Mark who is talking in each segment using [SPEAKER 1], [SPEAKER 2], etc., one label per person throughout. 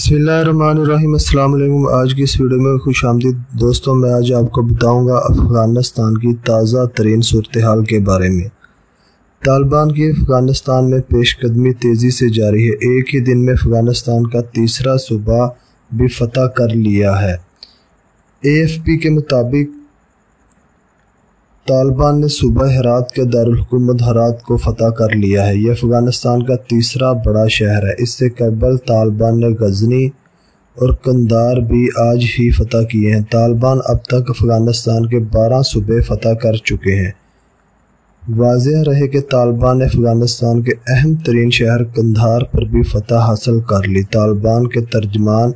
[SPEAKER 1] बिस्मिल्लाहिर्रहमानिर्रहीम। अस्सलाम वालेकुम। आज की इस वीडियो में खुश आमदीद दोस्तों। मैं आज आपको बताऊंगा अफ़गानिस्तान की ताज़ा तरीन सूरत हाल के बारे में। तालिबान की अफ़गानिस्तान में पेशकदमी तेज़ी से जारी है। एक ही दिन में अफ़गानिस्तान का तीसरा सूबा भी फतह कर लिया है। AFP के मुताबिक तालिबान ने सूबा हेरात के दारुल हुकूमत हेरात को फतह कर लिया है। यह अफ़गानिस्तान का तीसरा बड़ा शहर है। इससे कबल तालिबान ने गजनी और कंधार भी आज ही फतह किए हैं। तालिबान अब तक अफ़गानिस्तान के 12 सूबे फतह कर चुके हैं। वाज़ेह रहे कि तालिबान ने अफ़गानिस्तान के अहम तरीन शहर कंधार पर भी फतह हासिल कर ली। तालिबान के तर्जमान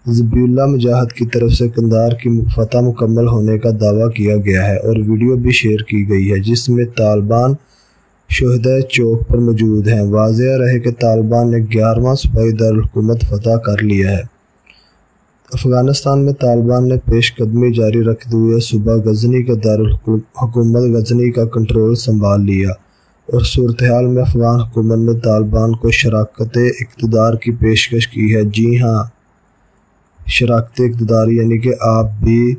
[SPEAKER 1] ज़बीहुल्लाह मुजाहिद की तरफ से कंधार की फतह मुकम्मल होने का दावा किया गया है और वीडियो भी शेयर की गई है जिसमें तालिबान शोहदा चौक पर मौजूद हैं। वाज़ेह रहे कि तालिबान ने 11वां सूबाई दारुल हुकूमत फतह कर लिया है। अफ़गानिस्तान में तालिबान ने पेशकदमी जारी रखते हुए सूबा गजनी के दारुल हुकूमत गजनी का कंट्रोल संभाल लिया और सूरत हाल में अफ़गान हुकूमत ने तालिबान को शराकत इक़्तिदार की पेशकश की है। जी हाँ, शराकत इक़्तिदार यानी कि आप भी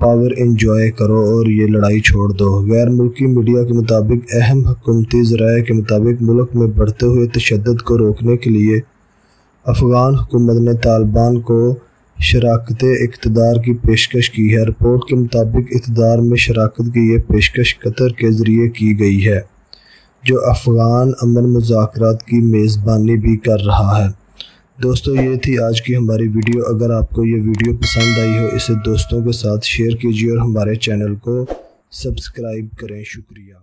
[SPEAKER 1] पावर इंजॉय करो और ये लड़ाई छोड़ दो। गैर मुल्की मीडिया के मुताबिक अहम हुकूमती ज़राए के मुताबिक मुल्क में बढ़ते हुए तशद्दुद को रोकने के लिए अफ़गान हुकूमत ने तालिबान को शराकत इक़्तिदार की पेशकश की है। रिपोर्ट के मुताबिक इक़्तिदार में शराकत की ये पेशकश कतर के ज़रिए की गई है जो अफ़गान अमन मुज़ाकरात की मेज़बानी भी कर रहा है। दोस्तों, ये थी आज की हमारी वीडियो। अगर आपको ये वीडियो पसंद आई हो इसे दोस्तों के साथ शेयर कीजिए और हमारे चैनल को सब्सक्राइब करें। शुक्रिया।